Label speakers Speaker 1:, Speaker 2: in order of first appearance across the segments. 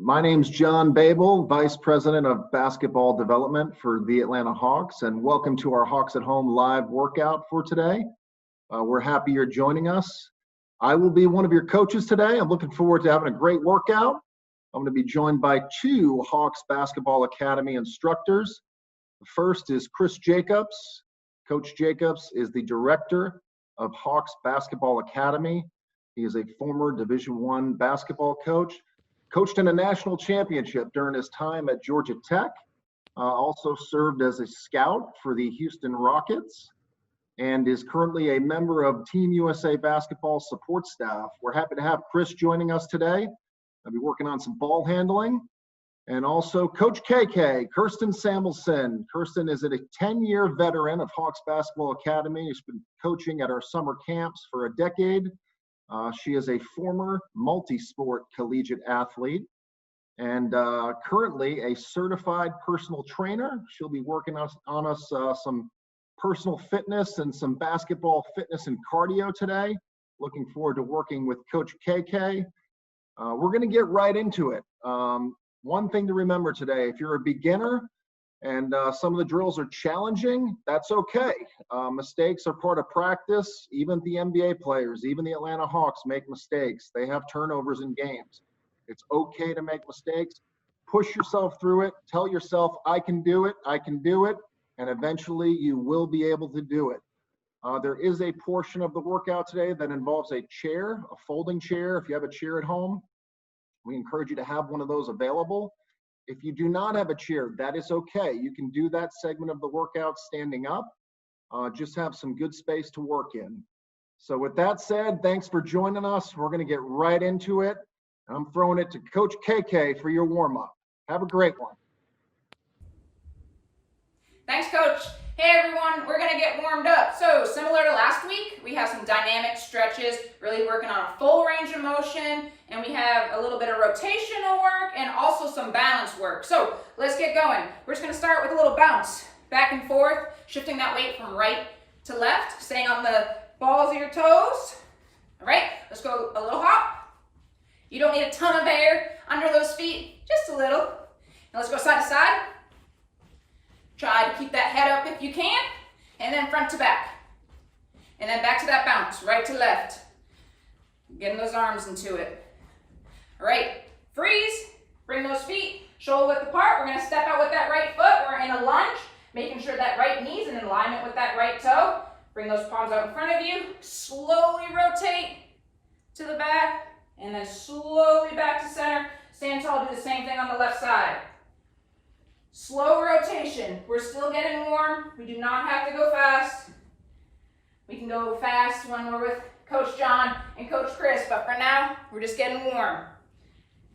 Speaker 1: My name's John Babel, Vice President of Basketball Development for the Atlanta Hawks, and welcome to our Hawks at Home live workout for today. We're happy you're joining us. I will be one of your coaches today. I'm looking forward to having a great workout. I'm going to be joined by two Hawks Basketball Academy instructors. The first is Chris Jacobs. Coach Jacobs is the director of Hawks Basketball Academy. He is a former Division I basketball coach. Coached in a national championship during his time at Georgia Tech. Also served as a scout for the Houston Rockets and is currently a member of Team USA basketball support staff. We're happy to have Chris joining us today. I'll be working on some ball handling. And also Coach KK, Kirsten Samuelson. Kirsten is a 10-year veteran of Hawks Basketball Academy. She's been coaching at our summer camps for a decade. She is a former multi-sport collegiate athlete and currently a certified personal trainer. She'll be working on us some personal fitness and some basketball fitness and cardio today. Looking forward to working with Coach KK. We're going to get right into it. One thing to remember today, if you're a beginner and some of the drills are challenging, that's okay. Mistakes are part of practice. Even the NBA players, even the Atlanta Hawks make mistakes. They have turnovers in games. It's okay to make mistakes. Push yourself through it. Tell yourself, I can do it, and eventually you will be able to do it. There is a portion of the workout today that involves a chair, a folding chair. If you have a chair at home, we encourage you to have one of those available. If you do not have a chair, that is okay. You can do that segment of the workout standing up. Just have some good space to work in. So with that said, thanks for joining us. We're going to get right into it. I'm throwing it to Coach KK for your warm-up. Have a great one.
Speaker 2: Thanks, Coach. Hey, everyone. We're going to get warmed up. So similar to last week, we have some dynamic stretches, really working on a full range of motion, and we have a little bit of rotational work and also some balance work. So let's get going. We're just going to start with a little bounce, back and forth, shifting that weight from right to left, staying on the balls of your toes. All right, let's go a little hop. You don't need a ton of air under those feet, just a little. Now let's go side to side. Try to keep that head up if you can, and then front to back. And then back to that bounce, right to left. Getting those arms into it. All right, freeze, bring those feet shoulder width apart. We're gonna step out with that right foot. We're in a lunge, making sure that right knee's in alignment with that right toe. Bring those palms out in front of you. Slowly rotate to the back, and then slowly back to center. Stand tall, do the same thing on the left side. Slow rotation. We're still getting warm. We do not have to go fast. We can go fast when we're with Coach John and Coach Chris, but for now, we're just getting warm.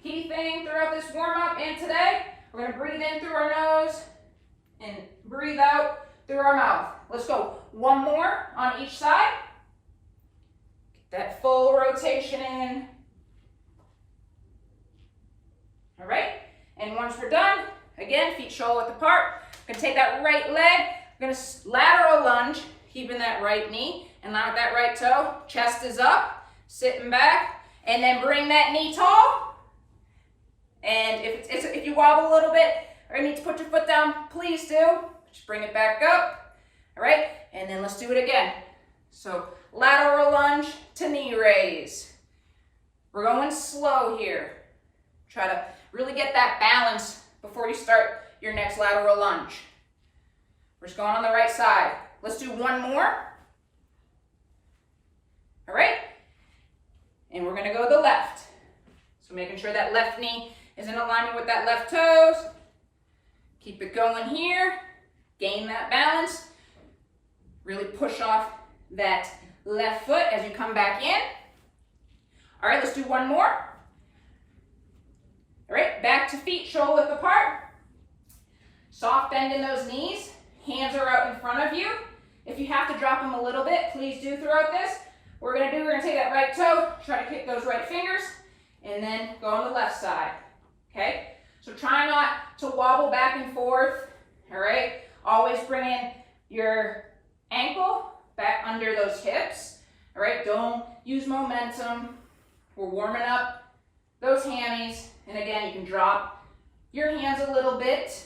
Speaker 2: Key thing throughout this warm-up and today, we're going to breathe in through our nose and breathe out through our mouth. Let's go. One more on each side. Get that full rotation in. All right, and once we're done, again, feet shoulder width apart. We're gonna take that right leg. We're gonna lateral lunge, keeping that right knee and line with that right toe. Chest is up, sitting back, and then bring that knee tall. And if you wobble a little bit or need to put your foot down, please do. Just bring it back up. All right, and then let's do it again. So lateral lunge to knee raise. We're going slow here. Try to really get that balance before you start your next lateral lunge. We're just going on the right side. Let's do one more. All right? And we're gonna go to the left. So making sure that left knee is in alignment with that left toes. Keep it going here. Gain that balance. Really push off that left foot as you come back in. All right, let's do one more. All right, back to feet shoulder width apart. Soft bend in those knees. Hands are out in front of you. If you have to drop them a little bit, please do throughout this. What we're gonna do, we're gonna take that right toe, try to kick those right fingers, and then go on the left side, okay? So try not to wobble back and forth, all right? Always bring in your ankle back under those hips, all right? Don't use momentum. We're warming up those hammies, And again, you can drop your hands a little bit,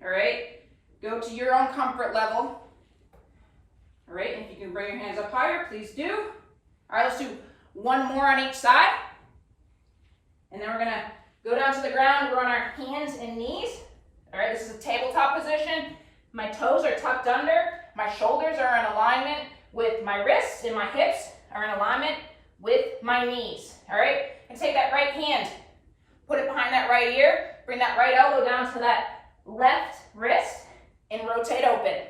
Speaker 2: all right? Go to your own comfort level, all right? And if you can bring your hands up higher, please do. All right, let's do one more on each side. And then we're gonna go down to the ground, we're on our hands and knees. All right, this is a tabletop position. My toes are tucked under, my shoulders are in alignment with my wrists, and my hips are in alignment with my knees, all right? And take that right hand, put it behind that right ear, bring that right elbow down to that left wrist, and rotate open.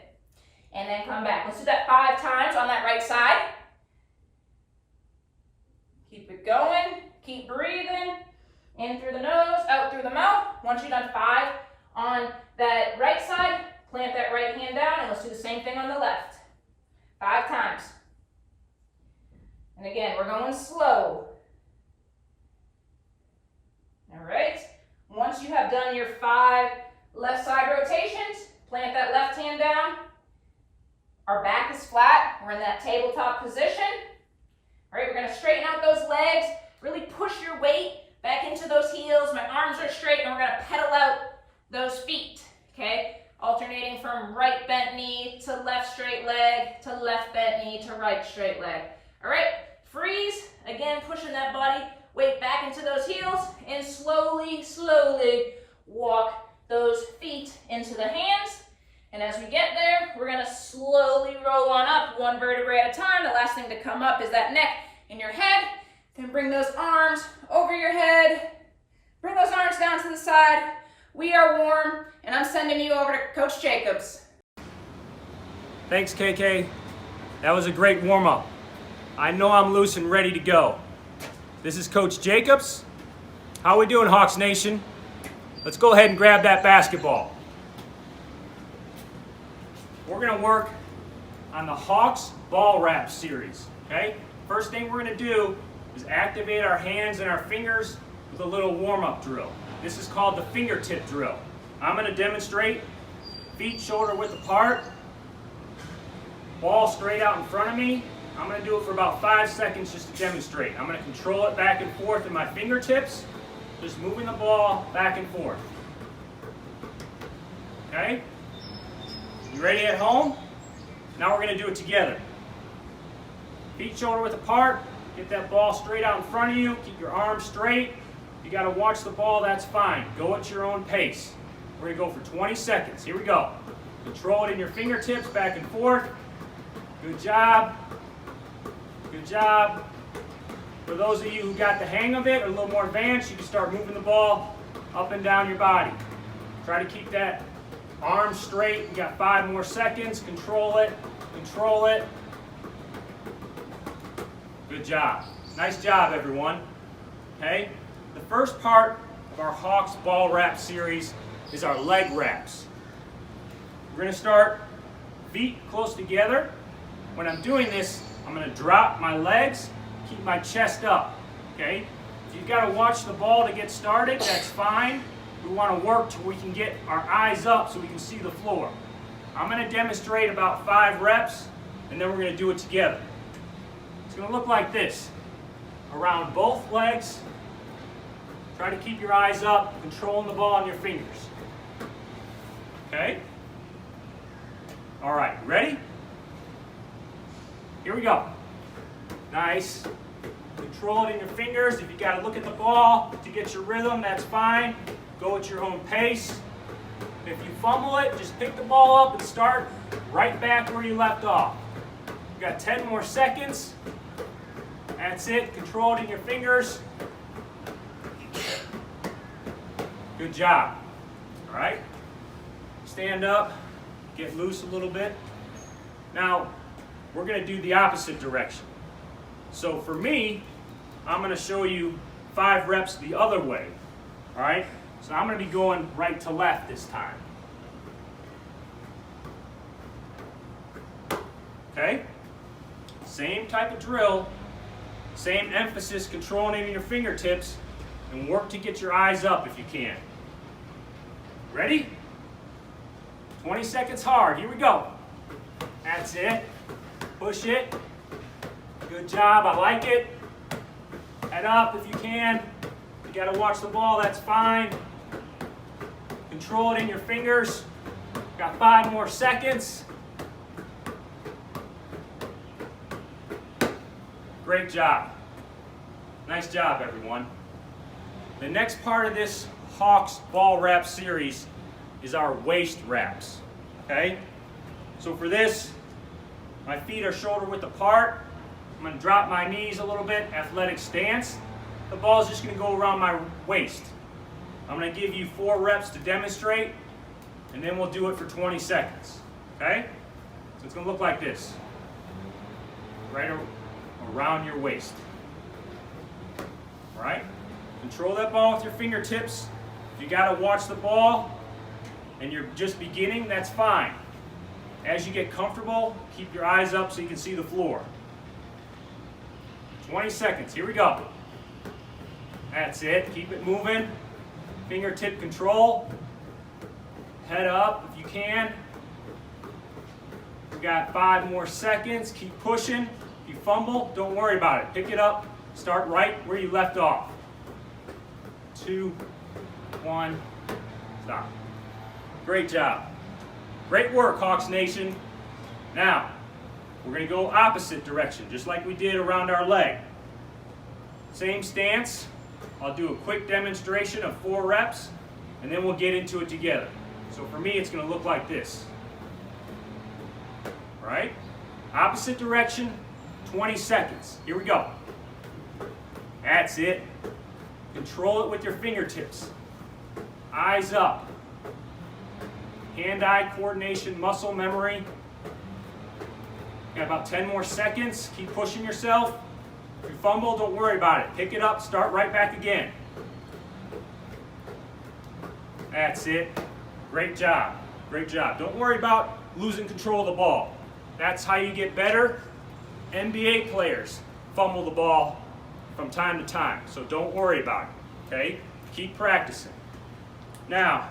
Speaker 2: And then come back. Let's do that 5 times on that right side. Keep it going, keep breathing. In through the nose, out through the mouth. Once you've done 5 on that right side, plant that right hand down, and let's do the same thing on the left. 5 times. And again, we're going slow. All right. Once you have done your 5 left side rotations, plant that left hand down. Our back is flat. We're in that tabletop position. All right, we're going to straighten out those legs. Really push your weight back into those heels. My arms are straight, and we're going to pedal out those feet, okay? Alternating from right bent knee to left straight leg to left bent knee to right straight leg. All right, freeze. Again, pushing that body weight back into those heels, and slowly, slowly walk those feet into the hands. And as we get there, we're going to slowly roll on up 1 vertebrae at a time. The last thing to come up is that neck and your head. Then bring those arms over your head. Bring those arms down to the side. We are warm, and I'm sending you over to Coach Jacobs.
Speaker 3: Thanks, KK. That was a great warm-up. I know I'm loose and ready to go. This is Coach Jacobs. How we doing, Hawks Nation? Let's go ahead and grab that basketball. We're gonna work on the Hawks ball wrap series, okay? First thing we're gonna do is activate our hands and our fingers with a little warm-up drill. This is called the fingertip drill. I'm going to demonstrate feet shoulder width apart, ball straight out in front of me. I'm going to do it for about 5 seconds just to demonstrate. I'm going to control it back and forth in my fingertips, just moving the ball back and forth. Okay? You ready at home? Now we're going to do it together. Feet shoulder width apart. Get that ball straight out in front of you. Keep your arms straight. If you got to watch the ball, that's fine. Go at your own pace. We're going to go for 20 seconds. Here we go. Control it in your fingertips, back and forth. Good job. Good job. For those of you who got the hang of it, or a little more advanced, you can start moving the ball up and down your body. Try to keep that arm straight. You got 5 more seconds. Control it. Control it. Good job. Nice job, everyone. Okay? The first part of our Hawks ball wrap series is our leg wraps. We're going to start feet close together. When I'm doing this, I'm going to drop my legs, keep my chest up. Okay? If you've got to watch the ball to get started, that's fine. We want to work till we can get our eyes up so we can see the floor. I'm going to demonstrate about 5 reps, and then we're going to do it together. It's going to look like this. Around both legs. Try to keep your eyes up, controlling the ball in your fingers. Okay? All right, ready? Here we go. Nice. Control it in your fingers. If you got to look at the ball to get your rhythm, that's fine. Go at your own pace. If you fumble it, just pick the ball up and start right back where you left off. You got 10 more seconds. That's it. Control it in your fingers. Good job. All right. Stand up. Get loose a little bit. Now, we're going to do the opposite direction. So for me, I'm going to show you 5 reps the other way. All right. So I'm going to be going right to left this time. Okay. Same type of drill. Same emphasis, controlling it in your fingertips, and work to get your eyes up if you can. Ready? 20 seconds hard. Here we go. That's it. Push it. Good job. I like it. Head up if you can. you got to watch the ball, that's fine. Control it in your fingers. Got 5 more seconds. Great job. Nice job, everyone. The next part of this Hawks ball wrap series is our waist wraps. Okay? So for this, my feet are shoulder width apart. I'm going to drop my knees a little bit, athletic stance. The ball is just going to go around my waist. I'm going to give you 4 reps to demonstrate, and then we'll do it for 20 seconds. Okay? So it's going to look like this. Right around your waist. All right? Control that ball with your fingertips. If you got to watch the ball and you're just beginning, that's fine. As you get comfortable, keep your eyes up so you can see the floor. 20 seconds. Here we go. That's it. Keep it moving. Fingertip control. Head up if you can. We got 5 more seconds. Keep pushing. If you fumble, don't worry about it. Pick it up. Start right where you left off. 2, 1, stop. Great job. Great work, Hawks Nation. Now, we're going to go opposite direction, just like we did around our leg. Same stance. I'll do a quick demonstration of 4 reps, and then we'll get into it together. So for me, it's going to look like this. All right? Opposite direction, 20 seconds. Here we go. That's it. Control it with your fingertips. Eyes up. Hand-eye coordination, muscle memory. Got about 10 more seconds. Keep pushing yourself. If you fumble, don't worry about it. Pick it up, start right back again. That's it. Great job. Great job. Don't worry about losing control of the ball. That's how you get better. NBA players fumble the ball from time to time, so don't worry about it, okay? Keep practicing. Now,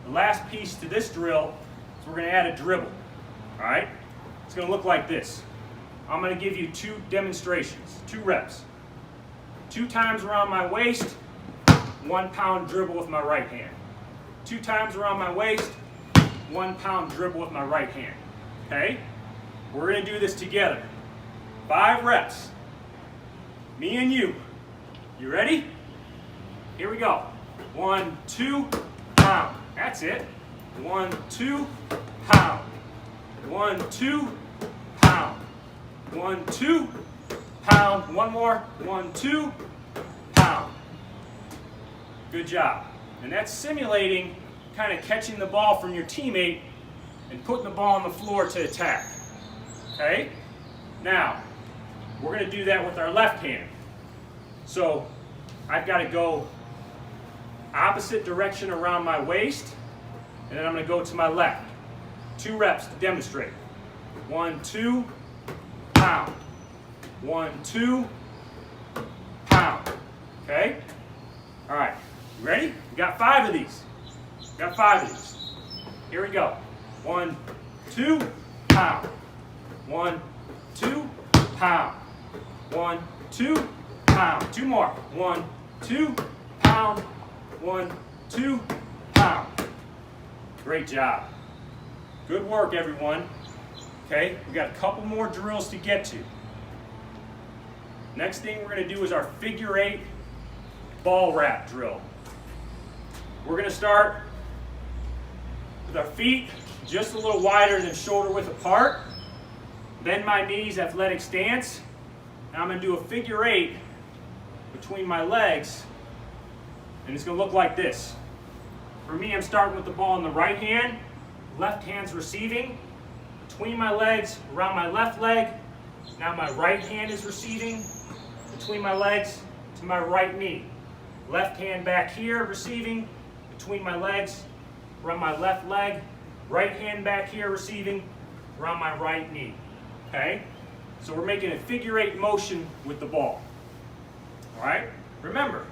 Speaker 3: the last piece to this drill is we're going to add a dribble, all right? It's going to look like this. I'm going to give you 2 demonstrations, 2 reps. 2 times around my waist, 1 pound dribble with my right hand. 2 times around my waist, 1 pound dribble with my right hand, okay? We're going to do this together. 5 reps. Me and you. You ready? Here we go. 1, 2, pound. That's it. 1, 2, pound. 1, 2, pound. 1, 2, pound. One more. 1, 2, pound. Good job. And that's simulating kind of catching the ball from your teammate and putting the ball on the floor to attack. Okay? Now, we're going to do that with our left hand. So, I've got to go opposite direction around my waist, and then I'm going to go to my left. 2 reps to demonstrate. 1, 2, pound. 1, 2, pound. Okay? All right. You ready? We got 5 of these. Got 5 of these. Here we go. 1, 2, pound. 1, 2, pound. 1, 2, pound. 2 more. 1, 2, pound. 1, 2, pound. Great job. Good work, everyone. Okay, we got a couple more drills to get to. Next thing we're going to do is our figure 8 ball wrap drill. We're going to start with our feet just a little wider than shoulder width apart. Bend my knees, athletic stance. Now I'm going to do a figure 8 between my legs, and it's going to look like this. For me, I'm starting with the ball in the right hand, left hand's receiving, between my legs, around my left leg. Now my right hand is receiving, between my legs to my right knee. Left hand back here, receiving, between my legs, around my left leg. Right hand back here, receiving, around my right knee. Okay? So we're making a figure 8 motion with the ball. All right? Remember,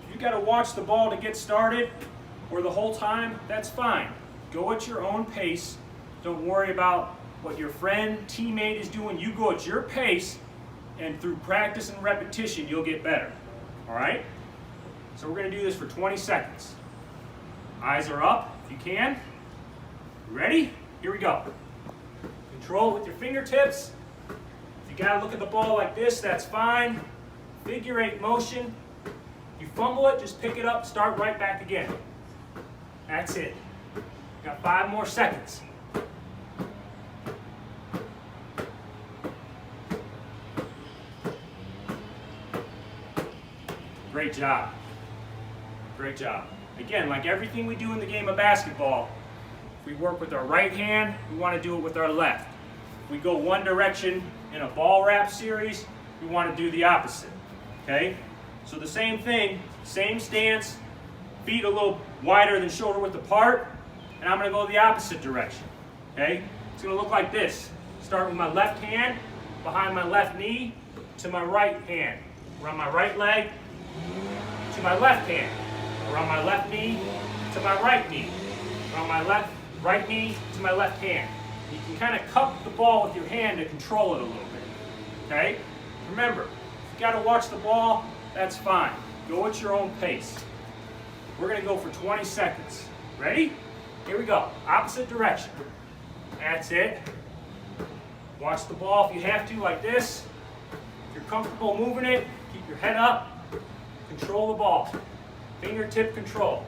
Speaker 3: if you got to watch the ball to get started or the whole time, that's fine. Go at your own pace. Don't worry about what your friend, teammate is doing. You go at your pace, and through practice and repetition, you'll get better. All right? So we're going to do this for 20 seconds. Eyes are up if you can. Ready? Here we go. Control with your fingertips. If you got to look at the ball like this, that's fine. Figure 8 motion. If you fumble it, just pick it up, start right back again. That's it. Got 5 more seconds. Great job. Great job. Again, like everything we do in the game of basketball, if we work with our right hand, we want to do it with our left. If we go one direction in a ball wrap series, we want to do the opposite. Okay? So the same thing, same stance, feet a little wider than shoulder width apart, and I'm going to go the opposite direction. Okay? It's going to look like this. Start with my left hand behind my left knee to my right hand. Around my right leg to my left hand. Around my left knee to my right knee. Around my right knee to my left hand. You can kind of cup the ball with your hand to control it a little bit. Okay? Remember, if you got to watch the ball, that's fine. Go at your own pace. We're going to go for 20 seconds. Ready? Here we go. Opposite direction. That's it. Watch the ball if you have to, like this. If you're comfortable moving it, keep your head up. Control the ball. Fingertip control.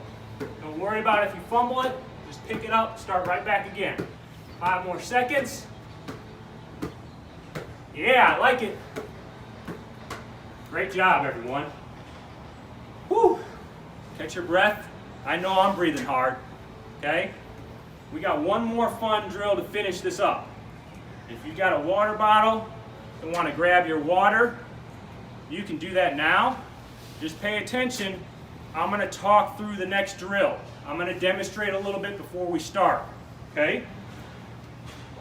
Speaker 3: Don't worry about if you fumble it. Just pick it up, start right back again. 5 more seconds. Yeah, I like it. Great job, everyone. Whew. Catch your breath. I know I'm breathing hard. Okay? We got one more fun drill to finish this up. If you got a water bottle and want to grab your water, you can do that now. Just pay attention. I'm going to talk through the next drill. I'm going to demonstrate a little bit before we start. Okay?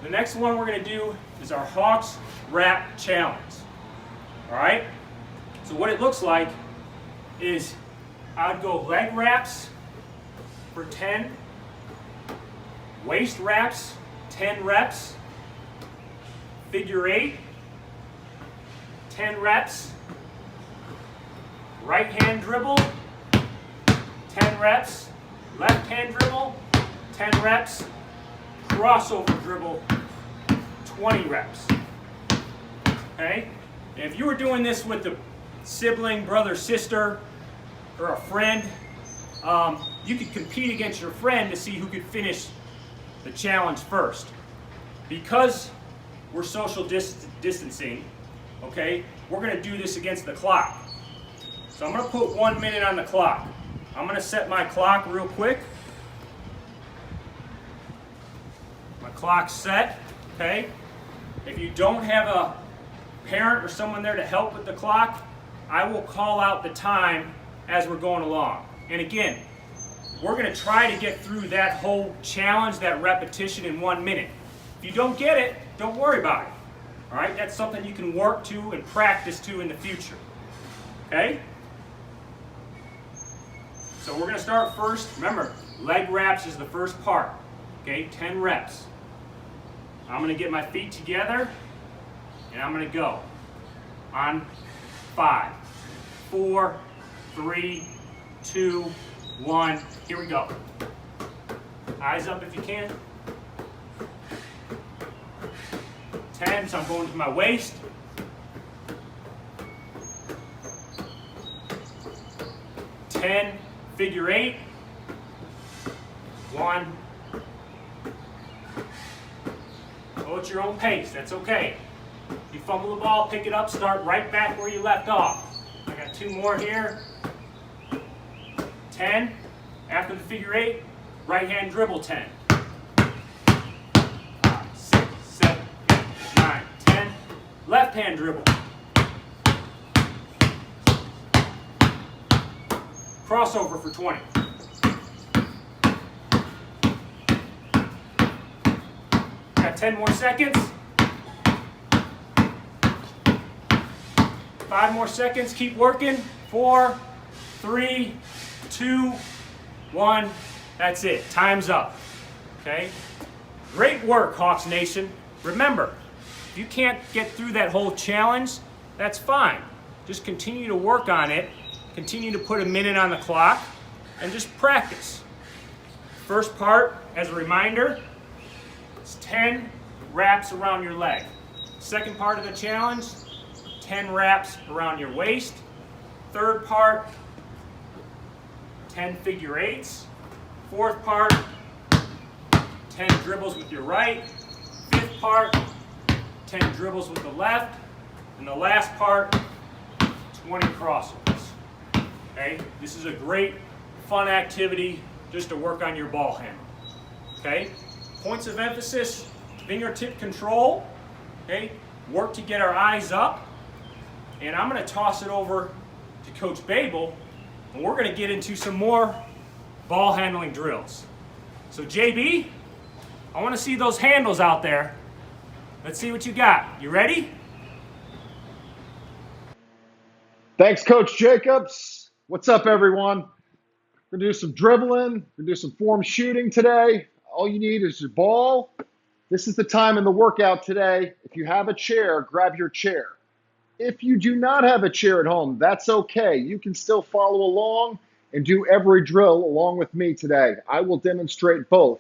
Speaker 3: The next one we're going to do is our Hawks Wrap Challenge. Alright? So what it looks like is I'd go leg wraps for 10, waist wraps, 10 reps, figure 8, 10 reps, right hand dribble, 10 reps, left hand dribble, 10 reps, crossover dribble, 20 reps. Okay? And if you were doing this with a sibling, brother, sister, or a friend, you could compete against your friend to see who could finish the challenge first. Because we're social distancing, okay, we're going to do this against the clock. So I'm going to put 1 minute on the clock. I'm going to set my clock real quick. My clock's set, okay? If you don't have a parent or someone there to help with the clock, I will call out the time as we're going along. And again, we're going to try to get through that whole challenge, that repetition in 1 minute. If you don't get it, don't worry about it. All right? That's something you can work to and practice to in the future. Okay? So we're going to start first. Remember, leg wraps is the first part. Okay? 10 reps. I'm going to get my feet together, and I'm going to go on 5, 4, 3, 2, 1. Here we go. Eyes up if you can. 10, so I'm going to my waist. 10, figure 8. 1. Go at your own pace, that's okay. If you fumble the ball, pick it up, start right back where you left off. I got 2 more here. 10, after the figure 8, right hand dribble 10. 5, 6, 7, 8, 9, 10. Left hand dribble. Crossover for 20. Got 10 more seconds. 5 more seconds, keep working. 4, 3, 2, 1. That's it. Time's up. Okay? Great work, Hawks Nation. Remember, if you can't get through that whole challenge, that's fine. Just continue to work on it. continue to put a minute on the clock and just practice. First part, as a reminder, is 10 wraps around your leg. Second part of the challenge, 10 wraps around your waist. Third part, 10 figure eights. Fourth part, 10 dribbles with your right. Fifth part, 10 dribbles with the left. And the last part, 20 crossovers. Okay? This is a great, fun activity just to work on your ball handle. Okay? Points of emphasis, fingertip control. Okay? Work to get our eyes up. And I'm going to toss it over to Coach Babel, and we're going to get into some more ball handling drills. So JB, I want to see those handles out there. Let's see what you got. You ready?
Speaker 1: Thanks, Coach Jacobs. What's up, everyone? We're going to do some dribbling. We're going to do some form shooting today. All you need is your ball. This is the time in the workout today. If you have a chair, grab your chair. If you do not have a chair at home, that's okay. You can still follow along and do every drill along with me today. I will demonstrate both.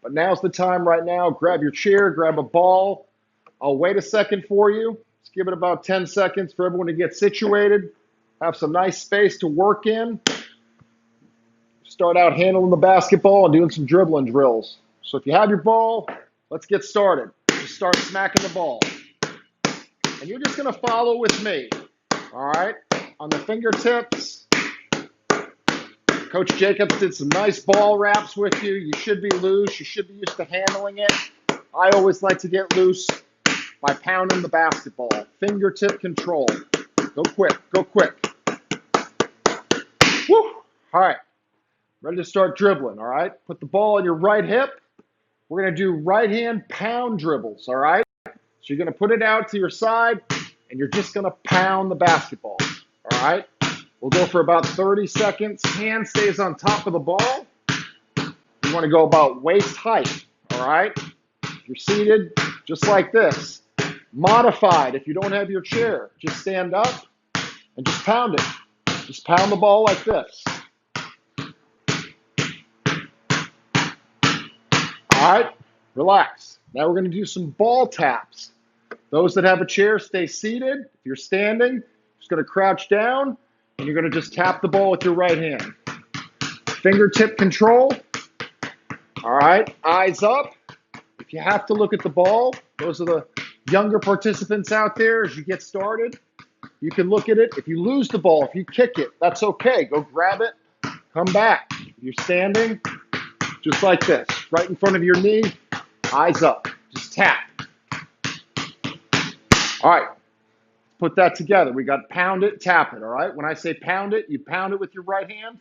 Speaker 1: But now's the time right now. Grab your chair, grab a ball. I'll wait a second for you. Let's give it about 10 seconds for everyone to get situated. Have some nice space to work in. Start out handling the basketball and doing some dribbling drills. So if you have your ball, let's get started. Just start smacking the ball. And you're just going to follow with me, all right? On the fingertips. Coach Jacobs did some nice ball wraps with you. You should be loose. You should be used to handling it. I always like to get loose by pounding the basketball. Fingertip control. Go quick. Go quick. Woo! All right. Ready to start dribbling, all right? Put the ball on your right hip. We're going to do right hand pound dribbles, all right? So you're going to put it out to your side, and you're just going to pound the basketball, all right? We'll go for about 30 seconds. Hand stays on top of the ball. You want to go about waist height, all right? You're seated just like this. Modified, if you don't have your chair, just stand up and just pound it. Just pound the ball like this. All right, relax. Now we're going to do some ball taps. Those that have a chair, stay seated. If you're standing, just going to crouch down, and you're going to just tap the ball with your right hand. Fingertip control. All right, eyes up. If you have to look at the ball, those are the younger participants out there as you get started. You can look at it. If you lose the ball, if you kick it, that's okay. Go grab it, come back. If you're standing, just like this, right in front of your knee, eyes up, just tap. All right, put that together. We got pound it, tap it, all right? When I say pound it, you pound it with your right hand.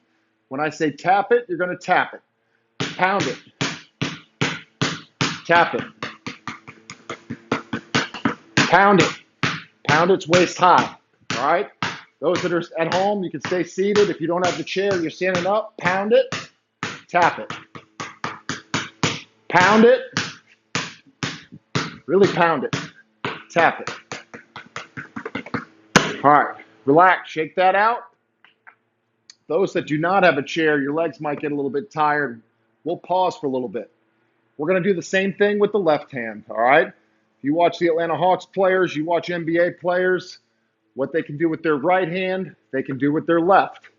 Speaker 1: When I say tap it, you're going to tap it. Pound it. Tap it. Pound it. Pound it's waist high, all right? Those that are at home, you can stay seated. If you don't have the chair, you're standing up, pound it, tap it. Pound it. Really pound it. Tap it. All right, relax, shake that out. Those that do not have a chair, your legs might get a little bit tired. We'll pause for a little bit. We're going to do the same thing with the left hand, all right? If you watch the Atlanta Hawks players, you watch NBA players, what they can do with their right hand, they can do with their left.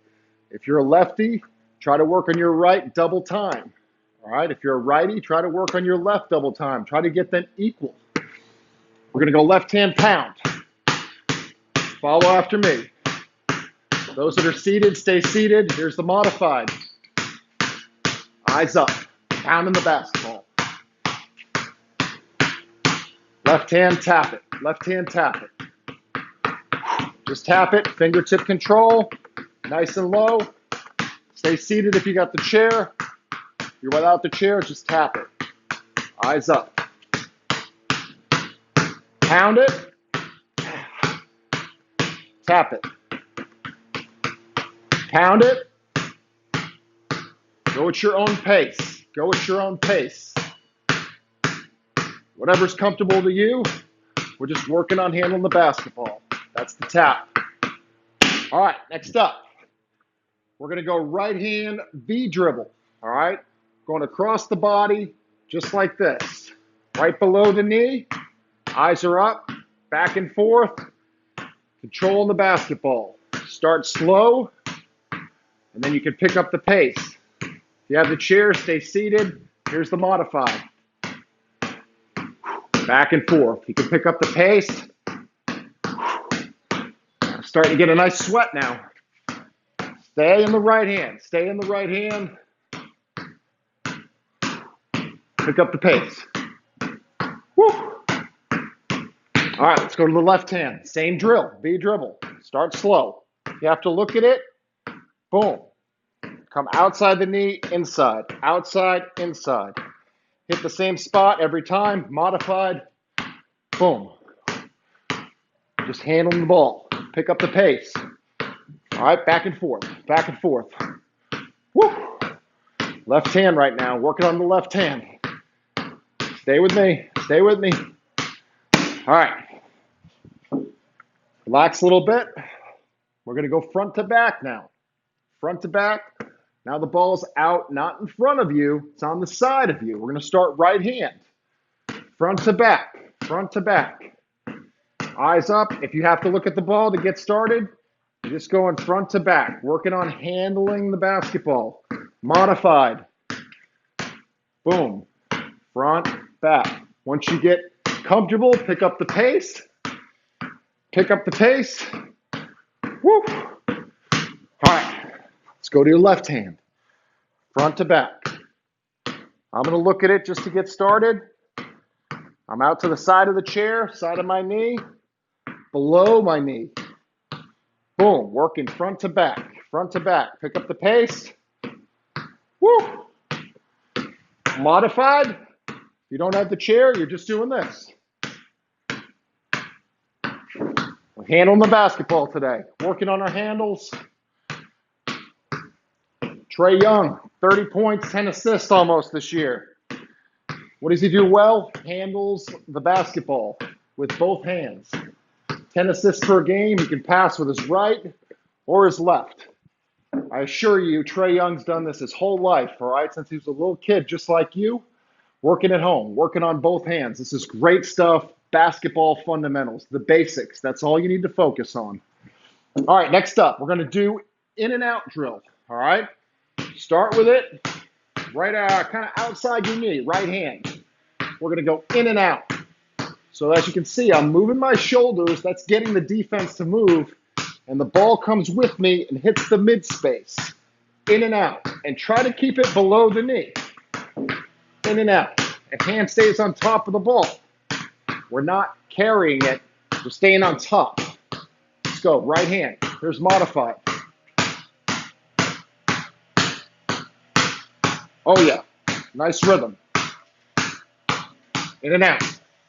Speaker 1: If you're a lefty, try to work on your right double time, all right? If you're a righty, try to work on your left double time. Try to get them equal. We're going to go left hand pound. Follow after me. Those that are seated, stay seated. Here's the modified. Eyes up. Pounding the basketball. Left hand, tap it. Left hand, tap it. Just tap it. Fingertip control. Nice and low. Stay seated if you got the chair. If you're without the chair, just tap it. Eyes up. Pound it. Tap it. Pound it. Go at your own pace. Go at your own pace. Whatever's comfortable to you, we're just working on handling the basketball. That's the tap. All right, next up. we're going to go right hand V dribble. All right. Going across the body just like this. Right below the knee. Eyes are up. Back and forth. Controlling the basketball. Start slow. And then you can pick up the pace. If you have the chair, stay seated. Here's the modified. Back and forth. You can pick up the pace. Starting to get a nice sweat now. Stay in the right hand. Stay in the right hand. Pick up the pace. Woo. All right, let's go to the left hand. Same drill, V dribble. Start slow. You have to look at it. Boom. Come outside the knee, inside. Outside, inside. Hit the same spot every time. Modified. Boom. Just handling the ball. Pick up the pace. All right, back and forth. Back and forth. Woo. Left hand right now. Working on the left hand. Stay with me. Stay with me. All right. Relax a little bit. We're going to go front to back now. Front to back. Now the ball's out, not in front of you. It's on the side of you. We're going to start right hand. Front to back. Front to back. Eyes up. If you have to look at the ball to get started, you're just going front to back. Working on handling the basketball. Modified. Boom. Front, back. Once you get comfortable, pick up the pace. Pick up the pace. Woo. All right. Let's go to your left hand. Front to back. I'm going to look at it just to get started. I'm out to the side of the chair, side of my knee, below my knee. Boom. Working front to back. Front to back. Pick up the pace. Woo. Modified. If you don't have the chair, you're just doing this. We're handling the basketball today. Working on our handles. Trae Young, 30 points, 10 assists almost this year. What does he do well? Handles the basketball with both hands. 10 assists per game. He can pass with his right or his left. I assure you, Trae Young's done this his whole life, all right, since he was a little kid just like you, working at home, working on both hands. This is great stuff, basketball fundamentals, the basics. That's all you need to focus on. All right, next up, we're going to do in and out drill, all right? Start with it right kind of outside your knee, right hand. We're going to go in and out. So as you can see, I'm moving my shoulders. That's getting the defense to move. And the ball comes with me and hits the mid space. In and out. And try to keep it below the knee. In and out. And hand stays on top of the ball. We're not carrying it. We're staying on top. Let's go. Right hand. Here's modified. Oh, yeah. Nice rhythm. In and out.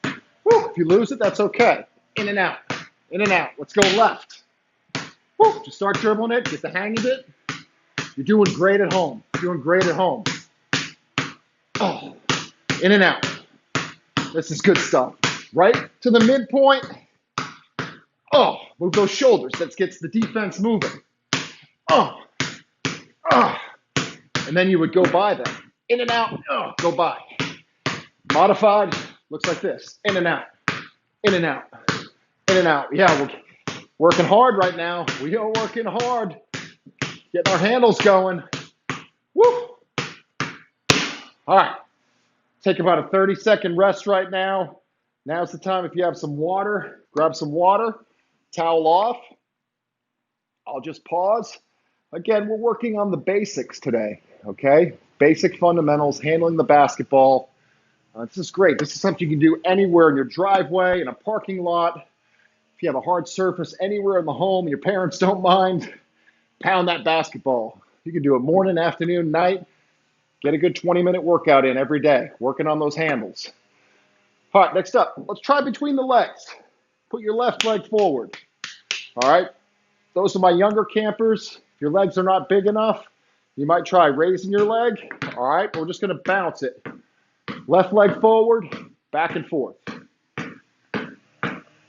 Speaker 1: Woo. If you lose it, that's okay. In and out. In and out. Let's go left. Woo. Just start dribbling it. Get the hang of it. You're doing great at home. You're doing great at home. Oh. In and out. This is good stuff. Right to the midpoint. Oh. Move those shoulders. That gets the defense moving. Oh. Oh. And then you would go by them. In and out. Oh. Go by. Modified. Looks like this. In and out. In and out. In and out. Yeah, we're working hard right now. We are working hard. Getting our handles going. Woo! All right. Take about a 30-second rest right now. Now's the time if you have some water, grab some water, towel off. I'll just pause. Again, we're working on the basics today, okay? Basic fundamentals, handling the basketball. This is great. This is something you can do anywhere in your driveway, in a parking lot. If you have a hard surface anywhere in the home, your parents don't mind, pound that basketball. You can do it morning, afternoon, night. Get a good 20-minute workout in every day, working on those handles. All right, next up, let's try between the legs. Put your left leg forward. All right, those are my younger campers. If your legs are not big enough, you might try raising your leg. All right, we're just going to bounce it. Left leg forward, back and forth.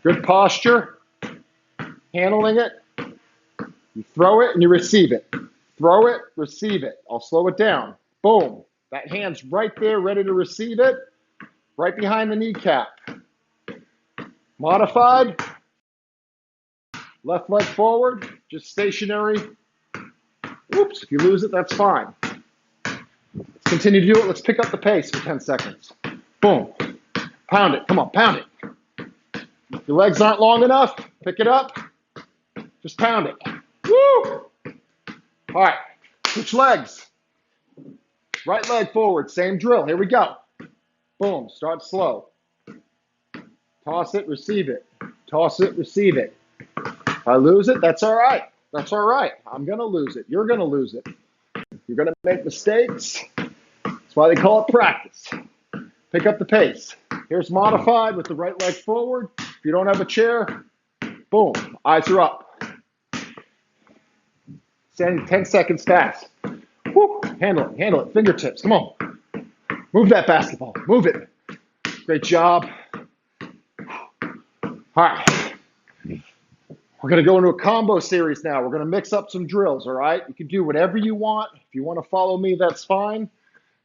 Speaker 1: Good posture. Handling it. You throw it and you receive it. Throw it, receive it. I'll slow it down. Boom. That hand's right there, ready to receive it. Right behind the kneecap. Modified. Left leg forward, just stationary. Oops, if you lose it, that's fine. Let's continue to do it. Let's pick up the pace for 10 seconds. Boom. Pound it. Come on, pound it. If your legs aren't long enough, pick it up. Just pound it. Woo! All right, switch legs. Right leg forward, same drill. Here we go. Boom, start slow. Toss it, receive it. Toss it, receive it. If I lose it, that's all right. That's all right. I'm going to lose it. You're going to lose it. You're going to make mistakes. That's why they call it practice. Pick up the pace. Here's modified with the right leg forward. If you don't have a chair, boom, eyes are up. 10 seconds fast. Woo. Handle it. Fingertips, come on. Move that basketball, move it. Great job. All right. We're going to go into a combo series now. We're going to mix up some drills, all right? You can do whatever you want. If you want to follow me, that's fine.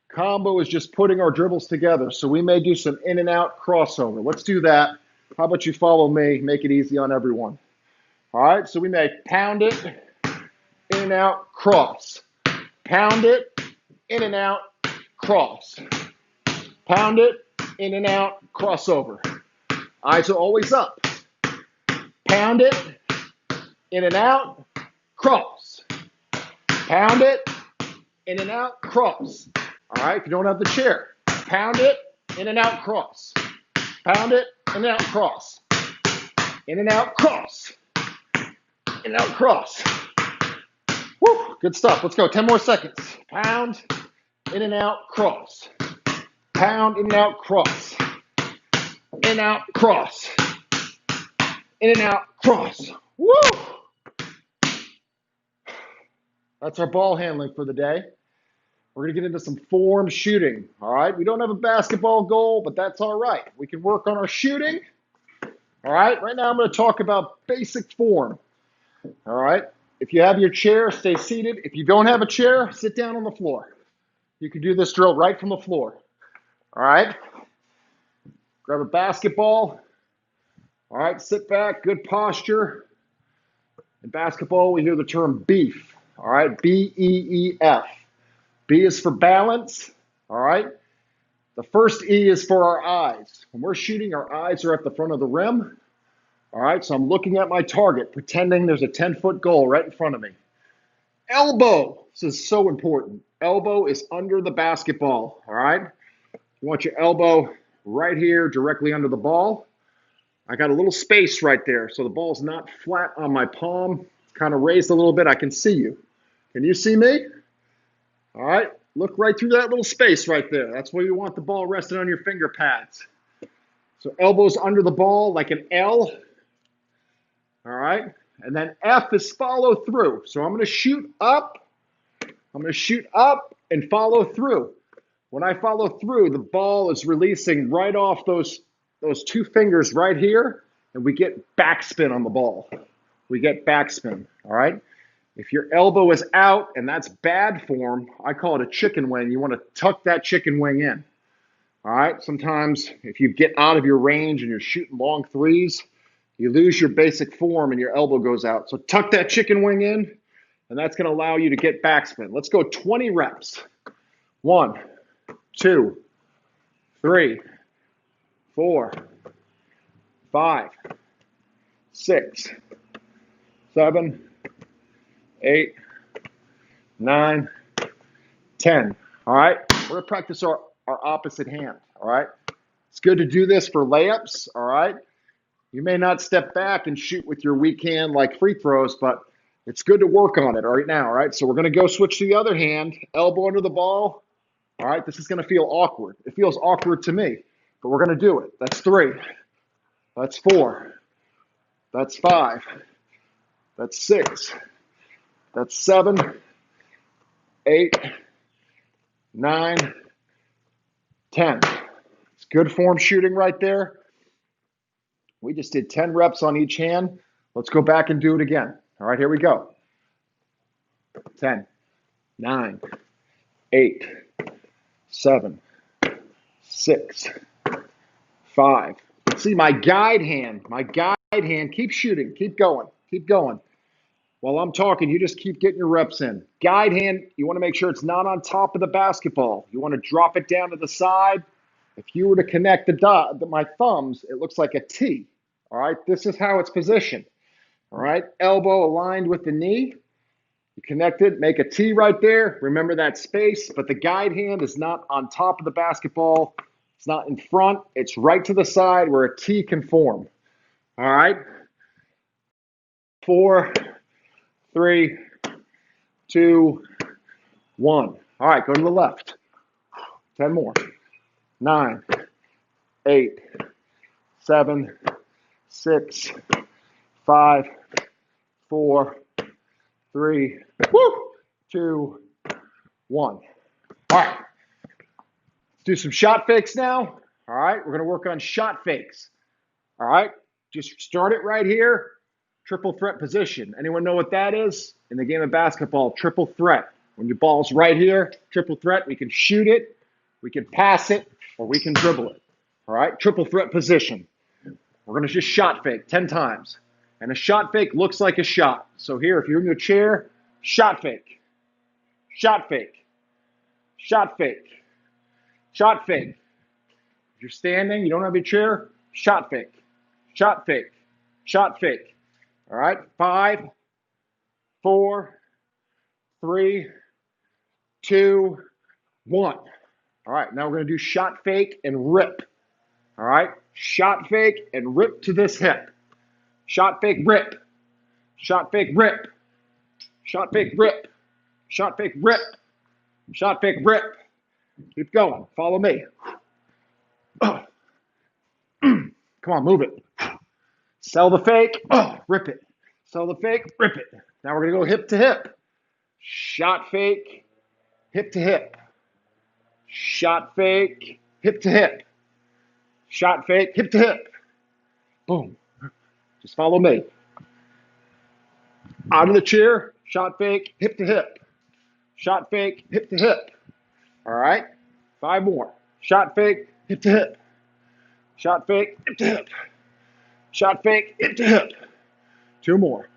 Speaker 1: Combo is just putting our dribbles together. So we may do some in and out crossover. Let's do that. How about you follow me? Make it easy on everyone. All right, so we may pound it, in and out, cross. Pound it, in and out, cross. Pound it, in and out, crossover. Eyes are always up. Pound it, in and out, cross. Pound it, in and out, cross. All right, if you don't have the chair, pound it, in and out, cross. Pound it, in and out, cross. In and out, cross. In and out, cross. Woo, good stuff. Let's go. 10 more seconds. Pound, in and out, cross. Pound, in and out, cross. In and out, cross. In and out, cross. Woo! That's our ball handling for the day. We're going to get into some form shooting, all right? We don't have a basketball goal, but that's all right. We can work on our shooting, all right? Right now I'm going to talk about basic form, all right? If you have your chair, stay seated. If you don't have a chair, sit down on the floor. You can do this drill right from the floor, all right? Grab a basketball, all right? Sit back, good posture. In basketball, we hear the term beef, all right? B-E-E-F. B is for balance, all right? The first E is for our eyes. When we're shooting, our eyes are at the front of the rim, all right? So I'm looking at my target, pretending there's a 10-foot goal right in front of me. Elbow, this is so important. Elbow is under the basketball, all right? You want your elbow right here, directly under the ball. I got a little space right there, so the ball's not flat on my palm. It's kind of raised a little bit. I can see you. Can you see me? All right, look right through that little space right there. That's where you want the ball resting on your finger pads. So elbows under the ball like an L. All right, and then F is follow through. So I'm going to shoot up. I'm going to shoot up and follow through. When I follow through, the ball is releasing right off those two fingers right here, and we get backspin on the ball. We get backspin, all right? If your elbow is out and that's bad form, I call it a chicken wing. You want to tuck that chicken wing in. All right. Sometimes if you get out of your range and you're shooting long threes, you lose your basic form and your elbow goes out. So tuck that chicken wing in, and that's going to allow you to get backspin. Let's go 20 reps. 1, 2, 3, 4, 5, 6, 7, 8, 9, 10. All right, we're going to practice our opposite hand. All right, it's good to do this for layups. All right, you may not step back and shoot with your weak hand like free throws, but it's good to work on it right now. All right, so we're going to go switch to the other hand, elbow under the ball. All right, this is going to feel awkward. It feels awkward to me, but we're going to do it. That's 3. That's 4. That's 5. That's 6. That's 7, 8, 9, 10. It's good form shooting right there. We just did 10 reps on each hand. Let's go back and do it again. All right, here we go. 10, 9, 8, 7, 6, 5. See my guide hand, keep shooting, keep going, keep going. While I'm talking, you just keep getting your reps in. Guide hand, you want to make sure it's not on top of the basketball. You want to drop it down to the side. If you were to connect my thumbs, it looks like a T. All right, this is how it's positioned. All right, elbow aligned with the knee. You connect it, make a T right there. Remember that space, but the guide hand is not on top of the basketball. It's not in front. It's right to the side where a T can form. All right, 4, 3, 2, 1. All right, go to the left. 10 more. 9, 8, 7, 6, 5, 4, 3, 2, 1. All right. Let's do some shot fakes now. All right, we're going to work on shot fakes. All right, just start it right here. Triple threat position. Anyone know what that is? In the game of basketball, triple threat. When your ball's right here, triple threat, we can shoot it, we can pass it, or we can dribble it. All right, triple threat position. We're going to just shot fake 10 times. And a shot fake looks like a shot. So here, if you're in your chair, shot fake, shot fake, shot fake, shot fake. If you're standing, you don't have your chair, shot fake, shot fake, shot fake. All right, 5, 4, 3, 2, 1. All right, now we're going to do shot fake and rip. All right, shot fake and rip to this hip. Shot fake, rip. Shot fake, rip. Shot fake, rip. Shot fake, rip. Shot fake, rip. Keep going. Follow me. Come on, move it. Sell the fake. Rip it. Sell the fake. Rip it. Now we're going to go hip to hip. Shot fake, hip to hip. Shot fake, hip to hip. Shot fake, hip to hip. Boom. Just follow me. Out of the chair, shot fake, hip to hip. Shot fake, hip to hip. All right, 5 more. Shot fake, hip to hip. Shot fake, hip to hip. Shot fake, hip to hip. 2 more.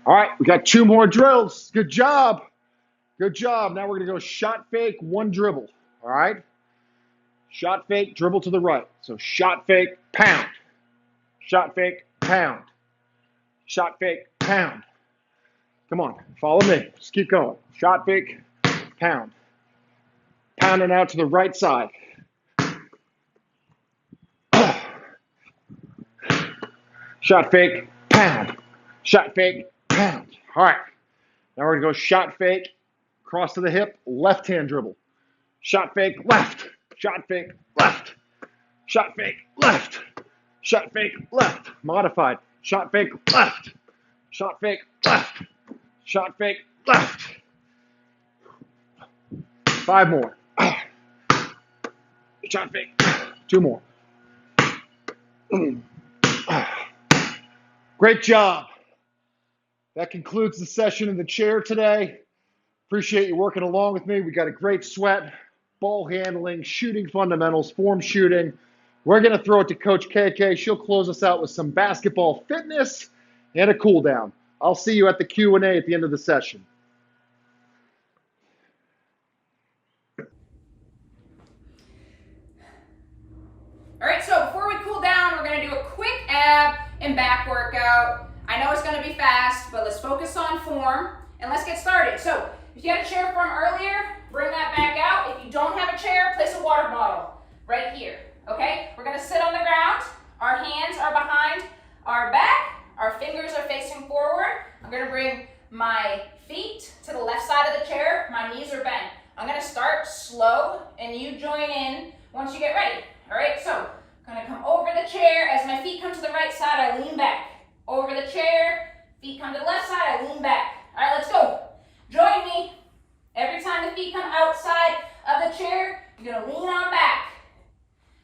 Speaker 1: All right, we got 2 more drills. Good job. Good job. Now we're going to go shot fake, 1 dribble. All right. Shot fake, dribble to the right. So shot fake, pound. Shot fake, pound. Shot fake, pound. Come on, follow me. Just keep going. Shot fake, pound. Pounding out to the right side. Shot fake, pound. Shot fake, pound. All right. Now we're going to go shot fake, cross to the hip, left hand dribble. Shot fake, left. Shot fake, left. Shot fake, left. Shot fake, left. Modified. Shot fake, left. Shot fake, left. Shot fake, left. 5 more. Shot fake. 2 more. Great job. That concludes the session in the chair today. Appreciate you working along with me. We got a great sweat, ball handling, shooting fundamentals, form shooting. We're going to throw it to Coach KK. She'll close us out with some basketball fitness and a cool down. I'll see you at the Q&A at the end of the session.
Speaker 2: All right, so before we cool down, we're gonna do a quick ab and back workout. I know it's gonna be fast, but let's focus on form and let's get started. So if you had a chair from earlier, bring that back out. If you don't have a chair, place a water bottle right here, okay? We're gonna sit on the ground. Our hands are behind our back. Our fingers are facing forward. I'm gonna bring my feet to the left side of the chair. My knees are bent. I'm gonna start slow and you join in once you get ready. All right, so I'm gonna come over the chair. As my feet come to the right side, I lean back. Over the chair, feet come to the left side, I lean back. All right, let's go. Join me. Every time the feet come outside of the chair, you're gonna lean on back.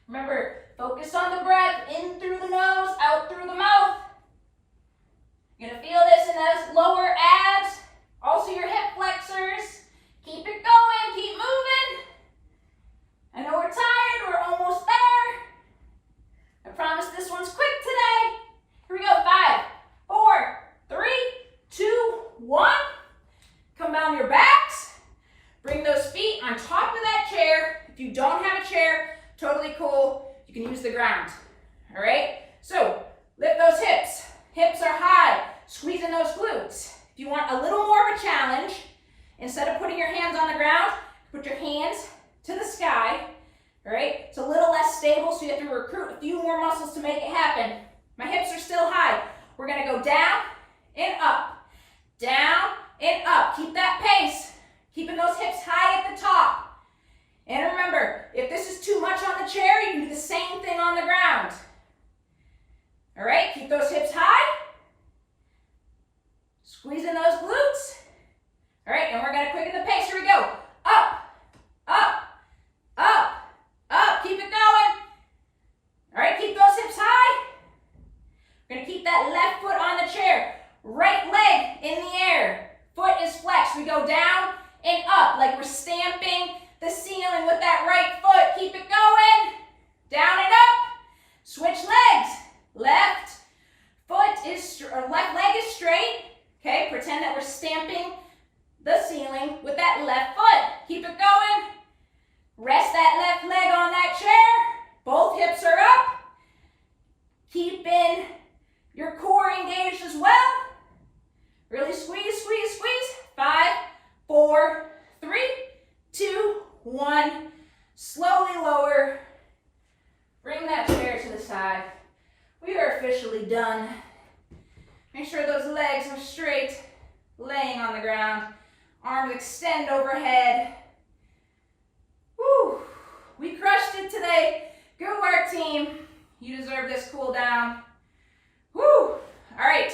Speaker 2: Remember, focus on the breath, in through the nose, out through the mouth. You're gonna feel this in those lower abs. you can use the ground. All right? So lift those hips. Hips are high. Squeezing those glutes. If you want a little more of a challenge, instead of putting your hands on the ground, put your hands to the sky. All right? It's a little less stable, so you have to recruit a few more muscles to make it happen. My hips are still high. We're going to go down and up. Down and up. Keep that pace. Keeping those hips high at the top. And remember, if this is too much on the chair, you can do the same thing on the ground. All right? Keep those hips high. Squeezing those glutes. All right, and we're going to quicken the pace. Here we go. Up, up, up, up. Keep it going. All right, keep those hips high. We're going to keep that left foot on the chair. Right leg in the air. Foot is flexed. We go down and up like we're stamping the ceiling with that right foot. Keep it going. Down and up. Switch legs. Left foot is, or left leg is straight. Okay, pretend that we're stamping the ceiling with that left foot. Keep it going. Rest that left leg on that chair. Both hips are up. Keeping your core engaged as well. Really squeeze, squeeze, squeeze. 5, 4, 3, 2, 1. Slowly lower. Bring that chair to the side. We are officially done. Make sure those legs are straight, laying on the ground. Arms extend overhead. Woo! We crushed it today. Good work, team. You deserve this cool down. Woo! All right,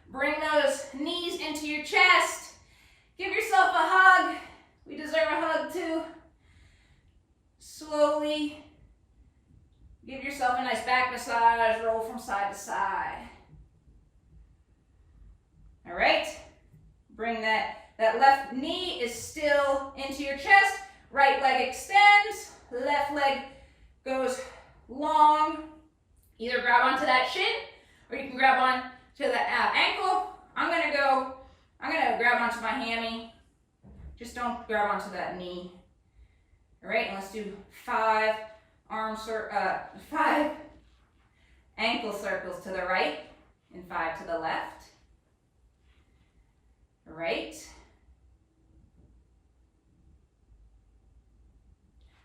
Speaker 2: bring those knees into your chest. Give yourself a hug. We deserve a hug too. Slowly give yourself a nice back massage. Roll from side to side. All right, bring that left knee is still into your chest. Right leg extends. Left leg goes long. Either grab onto that shin or you can grab on to the ankle. I'm gonna grab onto my hammy. Just don't grab onto that knee. All right, and let's do 5 ankle circles to the right and 5 to the left. All right.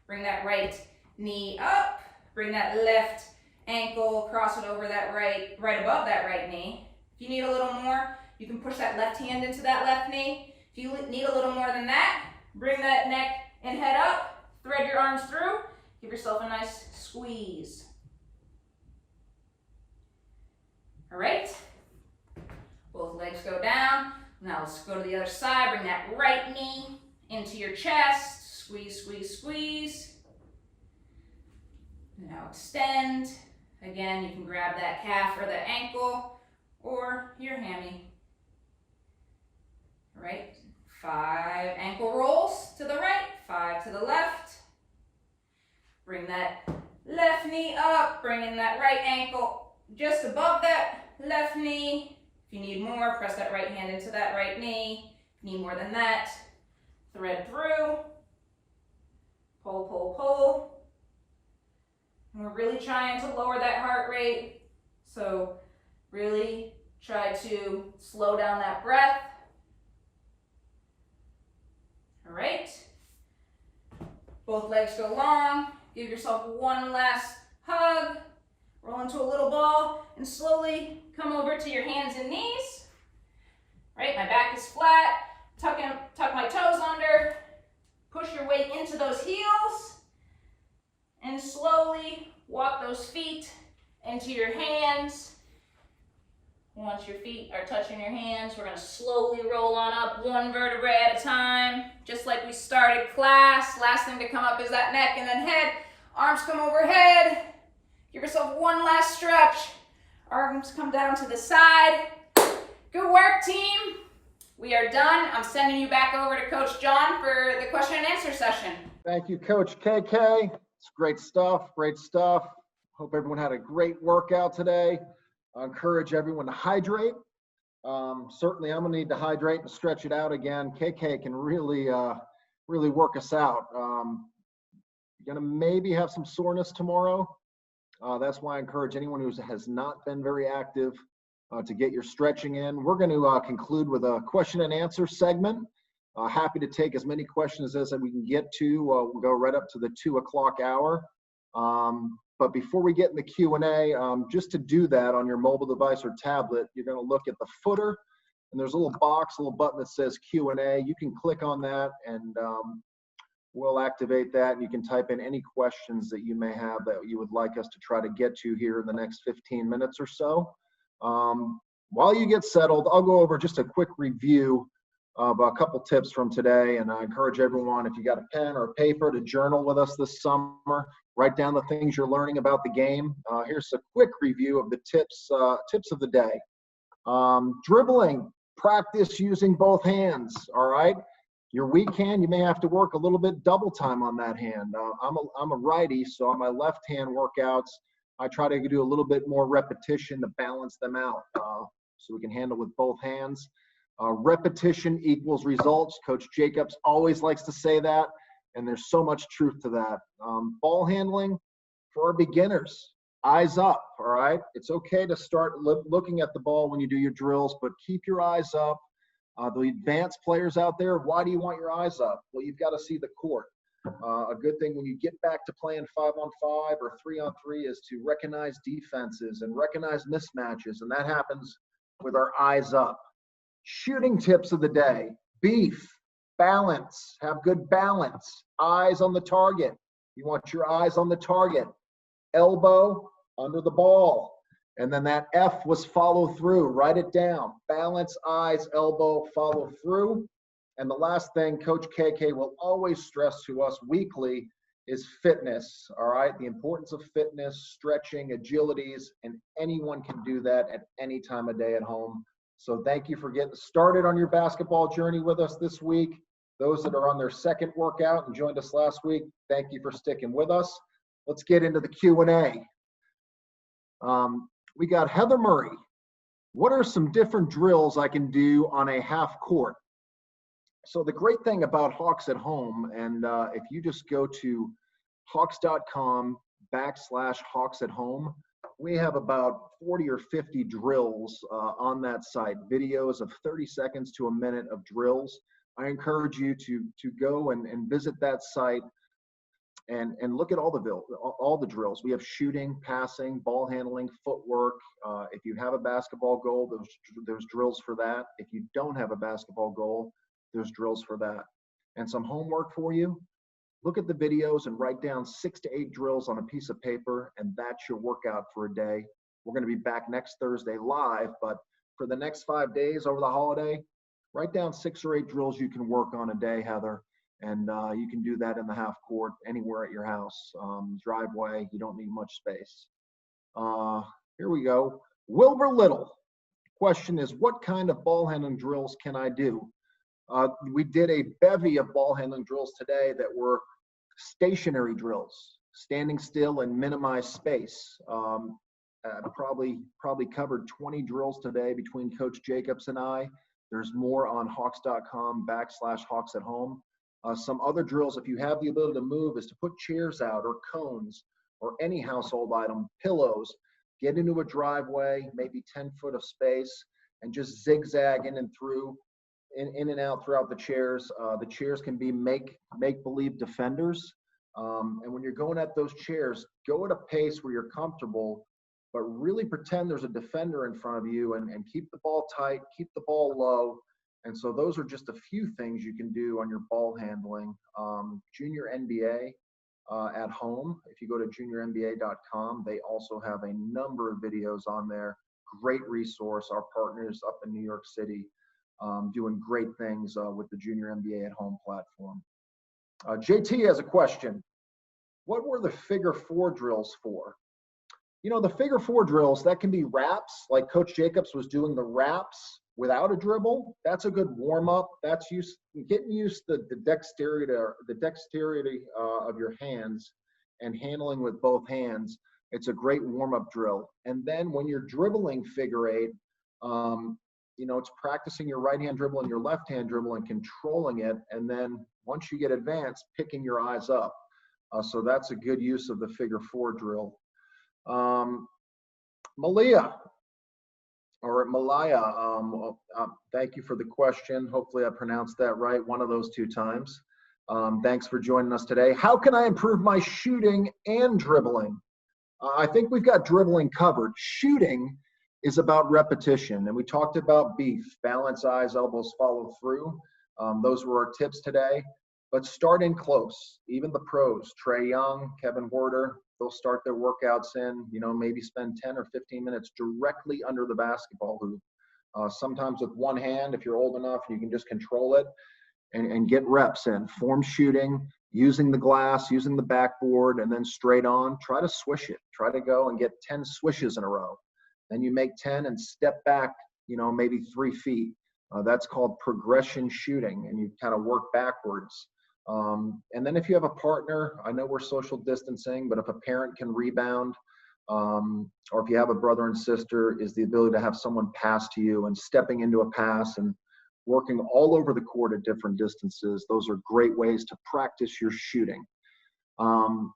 Speaker 2: Bring that right knee up. Bring that left ankle, cross it over that right above that right knee. If you need a little more, you can push that left hand into that left knee. If you need a little more than that, bring that neck and head up, thread your arms through, give yourself a nice squeeze. All right, both legs go down. Now let's go to the other side, bring that right knee into your chest, squeeze, squeeze, squeeze. Now extend. Again, you can grab that calf or the ankle or your hammy. All right, 5 ankle rolls to the right, 5 to the left. Bring that left knee up, bringing that right ankle just above that left knee. If you need more, press that right hand into that right knee. If you need more than that, thread through. Pull, pull, pull. And we're really trying to lower that heart rate. So really try to slow down that breath. All right. Both legs go long. Give yourself one last hug. Roll into a little ball and slowly come over to your hands and knees. Right, my back is flat. Tuck my toes under. Push your weight into those heels. And slowly walk those feet into your hands. Once your feet are touching your hands, we're going to slowly roll on up 1 vertebrae at a time. Just like we started class. Last thing to come up is that neck and then head. Arms come overhead. Give yourself one last stretch. Arms come down to the side. Good work, team. We are done. I'm sending you back over to Coach John for the question and answer session.
Speaker 1: Thank you, Coach KK. It's great stuff, great stuff. Hope everyone had a great workout today. I encourage everyone to hydrate. Certainly, I'm going to need to hydrate and stretch it out again. KK can really work us out. You're going to maybe have some soreness tomorrow. That's why I encourage anyone who has not been very active to get your stretching in. We're going to conclude with a question and answer segment. Happy to take as many questions as we can get to. We'll go right up to the 2 o'clock hour. But before we get in the Q&A, just to do that on your mobile device or tablet, you're going to look at the footer, and there's a little box, a little button that says Q&A. You can click on that, and we'll activate that, and you can type in any questions that you may have that you would like us to try to get to here in the next 15 minutes or so. While you get settled, I'll go over just a quick review of a couple tips from today, and I encourage everyone, if you got a pen or a paper, to journal with us this summer. Write down the things you're learning about the game. Here's a quick review of the tips of the day. Dribbling, practice using both hands, all right? Your weak hand, you may have to work a little bit double time on that hand. I'm a righty, so on my left hand workouts, I try to do a little bit more repetition to balance them out so we can handle with both hands. Repetition equals results. Coach Jacobs always likes to say that, and there's so much truth to that. Ball handling for our beginners, eyes up, all right? It's okay to start looking at the ball when you do your drills, but keep your eyes up. The advanced players out there, why do you want your eyes up? Well, you've got to see the court. A good thing when you get back to playing 5-on-5 or 3-on-3 is to recognize defenses and recognize mismatches, and that happens with our eyes up. Shooting tips of the day: beef, balance, have good balance, eyes on the target. You want your eyes on the target. Elbow under the ball. And then that F was follow through. Write it down. Balance, eyes, elbow, follow through. And the last thing Coach KK will always stress to us weekly is fitness, all right? The importance of fitness, stretching, agilities, and anyone can do that at any time of day at home. So thank you for getting started on your basketball journey with us this week. Those that are on their second workout and joined us last week, thank you for sticking with us. Let's get into the Q&A. We got Heather Murray. What are some different drills I can do on a half court? So the great thing about Hawks at Home, and if you just go to hawks.com/Hawks at Home, we have about 40 or 50 drills on that site, videos of 30 seconds to a minute of drills. I encourage you to go and visit that site and look at all the drills. We have shooting, passing, ball handling, footwork. If you have a basketball goal, there's drills for that. If you don't have a basketball goal, there's drills for that. And some homework for you: look at the videos and write down 6 to 8 drills on a piece of paper, and that's your workout for a day. We're going to be back next Thursday live, but for the next 5 days over the holiday, write down 6 or 8 drills you can work on a day, Heather. And you can do that in the half court anywhere at your house. Driveway, you don't need much space. Here we go. Wilbur Little. Question is, what kind of ball handling drills can I do? We did a bevy of ball handling drills today that were stationary drills, standing still and minimize space. Probably covered 20 drills today between Coach Jacobs and I. There's more on hawks.com/Hawks at Home. Some other drills, if you have the ability to move, is to put chairs out or cones or any household item, pillows, get into a driveway, maybe 10 foot of space, and just zigzag in and in and out throughout the chairs. The chairs can be make-believe defenders. And when you're going at those chairs, go at a pace where you're comfortable, but really pretend there's a defender in front of you and keep the ball tight, keep the ball low. And so those are just a few things you can do on your ball handling. Junior NBA at Home, if you go to juniornba.com, they also have a number of videos on there. Great resource. Our partners up in New York City doing great things with the Junior NBA at Home platform. JT has a question. What were the figure 4 drills for? You know, the figure 4 drills, that can be wraps, like Coach Jacobs was doing the wraps without a dribble. That's a good warm-up. That's getting used to the dexterity of your hands and handling with both hands. It's a great warm-up drill. And then when you're dribbling figure 8, you know, it's practicing your right-hand dribble and your left-hand dribble and controlling it. And then once you get advanced, picking your eyes up. So that's a good use of the figure 4 drill. Malia, or Malaya, thank you for the question. Hopefully I pronounced that right, one of those 2 times. Thanks for joining us today. How can I improve my shooting and dribbling? I think we've got dribbling covered. Shooting is about repetition, and we talked about beef, balance, eyes, elbows, follow through. Those were our tips today. But start in close. Even the pros, Trey Young, Kevin Werder, they'll start their workouts in, maybe spend 10 or 15 minutes directly under the basketball hoop. Sometimes with one hand, if you're old enough, you can just control it and get reps in. Form shooting, using the glass, using the backboard, and then straight on. Try to swish it. Try to go and get 10 swishes in a row. Then you make 10 and step back, maybe 3 feet. That's called progression shooting, and you kind of work backwards. And then if you have a partner, I know we're social distancing, but if a parent can rebound, or if you have a brother and sister, is the ability to have someone pass to you and stepping into a pass and working all over the court at different distances. Those are great ways to practice your shooting. Got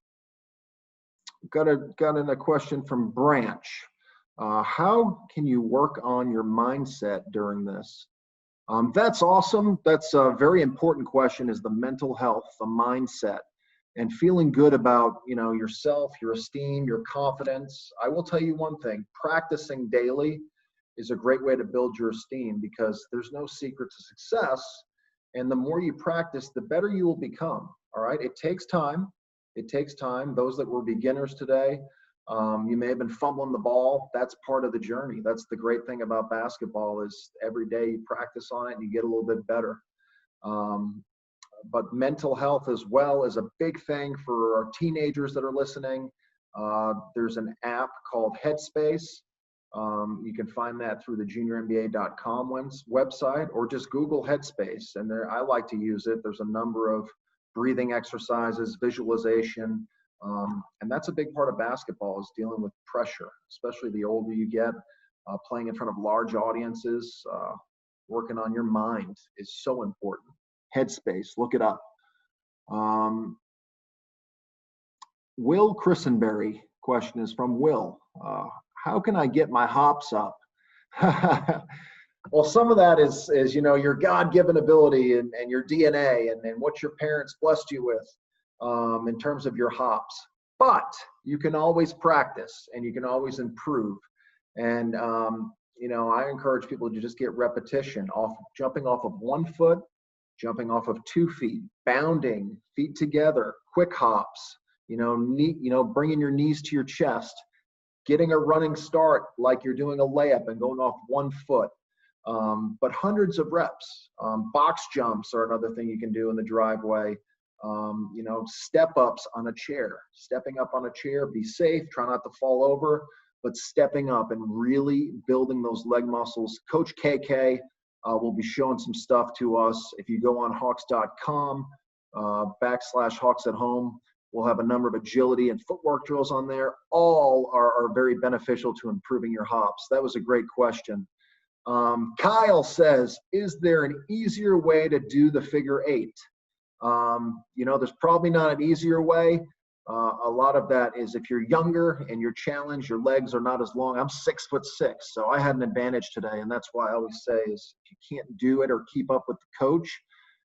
Speaker 1: in a question from Branch. How can you work on your mindset during this? That's awesome. That's a very important question, is the mental health, the mindset, and feeling good about, yourself, your esteem, your confidence. I will tell you one thing, practicing daily is a great way to build your esteem, because there's no secret to success. And the more you practice, the better you will become. All right. It takes time. It takes time. Those that were beginners today, you may have been fumbling the ball. That's part of the journey. That's the great thing about basketball, is every day you practice on it and you get a little bit better. But mental health as well is a big thing for our teenagers that are listening. There's an app called Headspace. You can find that through the juniornba.com website, or just Google Headspace. And I like to use it. There's a number of breathing exercises, visualization. And that's a big part of basketball, is dealing with pressure, especially the older you get. Playing in front of large audiences, working on your mind is so important. Headspace, look it up. Will Christenberry, question is from Will. How can I get my hops up? Well, some of that is your God-given ability and your DNA and what your parents blessed you with. In terms of your hops, but you can always practice and you can always improve. And, I encourage people to just get repetition jumping off of 1 foot, jumping off of 2 feet, bounding, feet together, quick hops, bringing your knees to your chest, getting a running start like you're doing a layup and going off 1 foot. But hundreds of reps. Box jumps are another thing you can do in the driveway. Step ups on a chair, stepping up on a chair, be safe, try not to fall over, but stepping up and really building those leg muscles. Coach KK will be showing some stuff to us. If you go on hawks.com, /Hawks at Home, we'll have a number of agility and footwork drills on there. All are very beneficial to improving your hops. That was a great question. Kyle says, is there an easier way to do the figure 8? There's probably not an easier way. A lot of that is if you're younger and you're challenged, your legs are not as long. I'm 6'6", so I had an advantage today. And that's why I always say is, if you can't do it or keep up with the coach,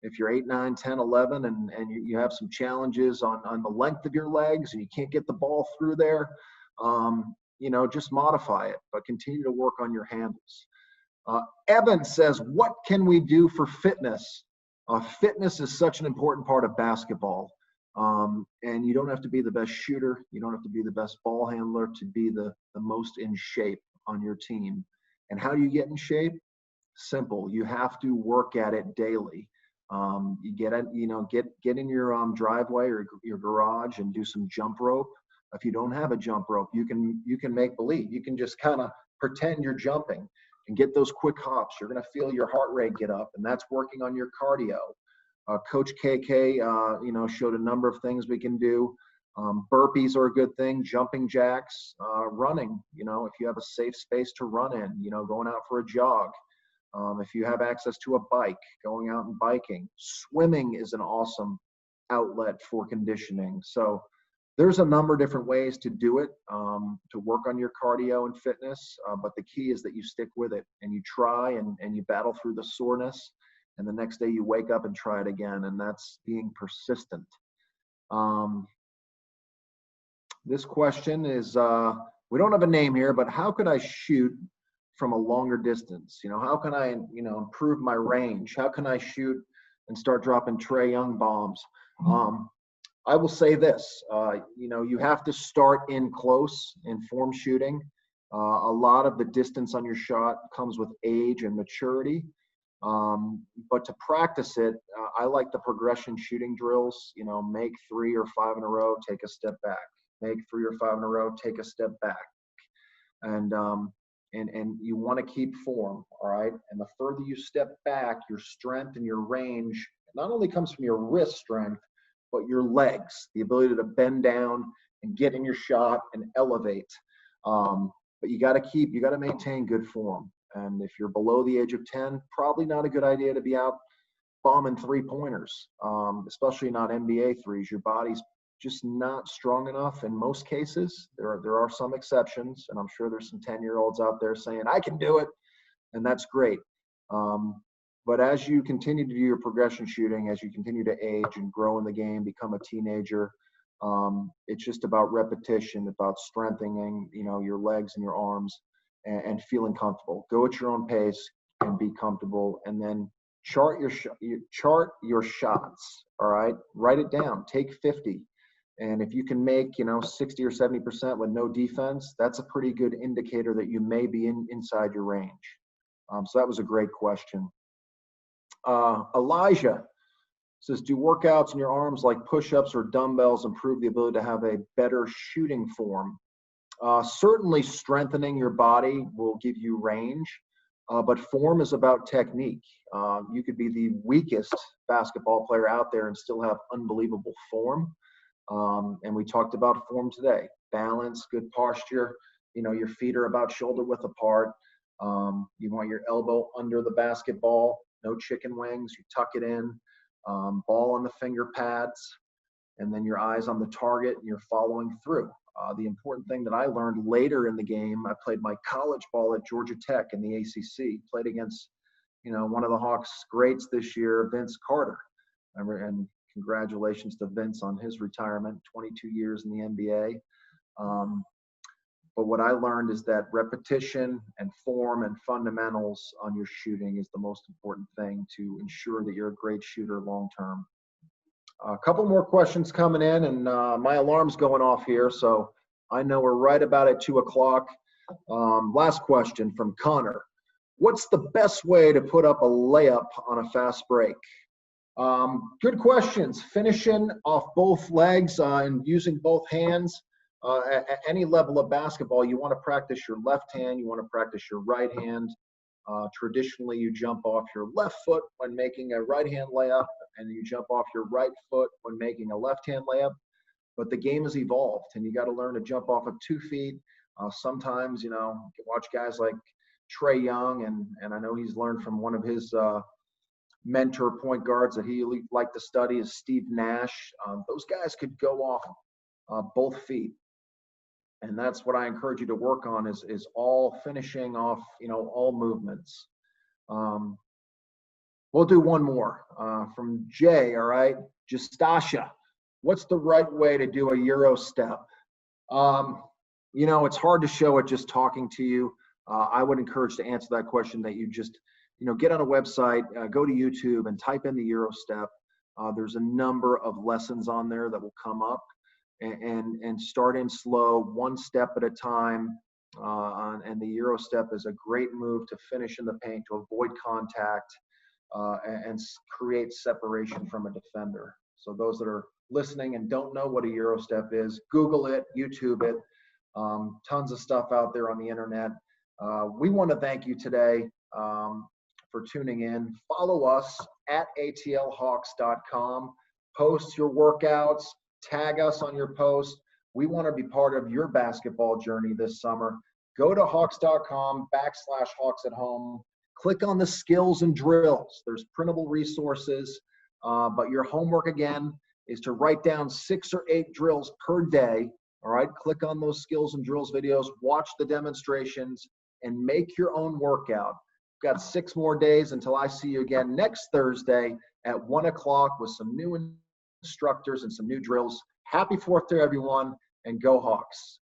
Speaker 1: if you're 8, 9, 10, 11, and you have some challenges on the length of your legs and you can't get the ball through there, just modify it, but continue to work on your handles. Evan says, what can we do for fitness? Fitness is such an important part of basketball. And you don't have to be the best shooter. You don't have to be the best ball handler to be the most in shape on your team. And how do you get in shape? Simple. You have to work at it daily. You get in your driveway or your garage and do some jump rope. If you don't have a jump rope, you can make believe. You can just kind of pretend you're jumping and get those quick hops. You're going to feel your heart rate get up, and that's working on your cardio. Coach KK, showed a number of things we can do. Burpees are a good thing, jumping jacks, running, if you have a safe space to run in, going out for a jog. If you have access to a bike, going out and biking. Swimming is an awesome outlet for conditioning. So There's a number of different ways to do it, to work on your cardio and fitness, but the key is that you stick with it and you try and you battle through the soreness, and the next day you wake up and try it again, and that's being persistent. This question is, we don't have a name here, but how could I shoot from a longer distance? How can I, improve my range? How can I shoot and start dropping Trae Young bombs? I will say this, you have to start in close in form shooting. A lot of the distance on your shot comes with age and maturity. But to practice it, I like the progression shooting drills, make 3 or 5 in a row, take a step back, make 3 or 5 in a row, take a step back. And you want to keep form, all right? And the further you step back, your strength and your range not only comes from your wrist strength, but your legs, the ability to bend down and get in your shot and elevate. But you got to maintain good form. And if you're below the age of 10, probably not a good idea to be out bombing 3-pointers, especially not NBA threes. Your body's just not strong enough in most cases. There are some exceptions, and I'm sure there's some 10-year-olds out there saying, I can do it, and that's great. But as you continue to do your progression shooting, as you continue to age and grow in the game, become a teenager, it's just about repetition, about strengthening, your legs and your arms and feeling comfortable. Go at your own pace and be comfortable, and then chart your shots, all right? Write it down. Take 50. And if you can make, 60 or 70% with no defense, that's a pretty good indicator that you may be inside your range. So that was a great question. Elijah says, do workouts in your arms like push-ups or dumbbells improve the ability to have a better shooting form? Certainly strengthening your body will give you range, but form is about technique. You could be the weakest basketball player out there and still have unbelievable form. And we talked about form today. Balance, good posture. Your feet are about shoulder width apart. You want your elbow under the basketball. No chicken wings. You tuck it in. Ball on the finger pads. And then your eyes on the target, and you're following through. The important thing that I learned later in the game, I played my college ball at Georgia Tech in the ACC. Played against, one of the Hawks' greats this year, Vince Carter. And congratulations to Vince on his retirement, 22 years in the NBA. But what I learned is that repetition and form and fundamentals on your shooting is the most important thing to ensure that you're a great shooter long term. A couple more questions coming in, and my alarm's going off here, so I know we're right about at 2 o'clock. Last question from Connor. What's the best way to put up a layup on a fast break? Good questions. Finishing off both legs and using both hands. At any level of basketball, you want to practice your left hand, you want to practice your right hand. Traditionally, you jump off your left foot when making a right-hand layup, and you jump off your right foot when making a left-hand layup. But the game has evolved, and you got to learn to jump off of 2 feet. Sometimes, you can watch guys like Trae Young, and I know he's learned from one of his mentor point guards that he liked to study is Steve Nash. Those guys could go off both feet. And that's what I encourage you to work on is all finishing off, all movements. We'll do one more from Jay, all right? Justasha, what's the right way to do a Euro step? It's hard to show it just talking to you. I would encourage to answer that question that you just, get on a website, go to YouTube and type in the Euro step. There's a number of lessons on there that will come up. And start in slow, 1 step at a time. And the Euro step is a great move to finish in the paint, to avoid contact, and create separation from a defender. So those that are listening and don't know what a Euro step is, Google it, YouTube it. Tons of stuff out there on the internet. We want to thank you today for tuning in. Follow us at atlhawks.com. Post your workouts. Tag us on your post. We want to be part of your basketball journey this summer. Go to hawks.com/Hawks at home. Click on the skills and drills. There's printable resources. But your homework again is to write down 6 or 8 drills per day. All right, click on those skills and drills videos, watch the demonstrations, and make your own workout. We've got 6 more days until I see you again next Thursday at 1 o'clock with some new instructors and some new drills. Happy 4th to everyone, and go Hawks.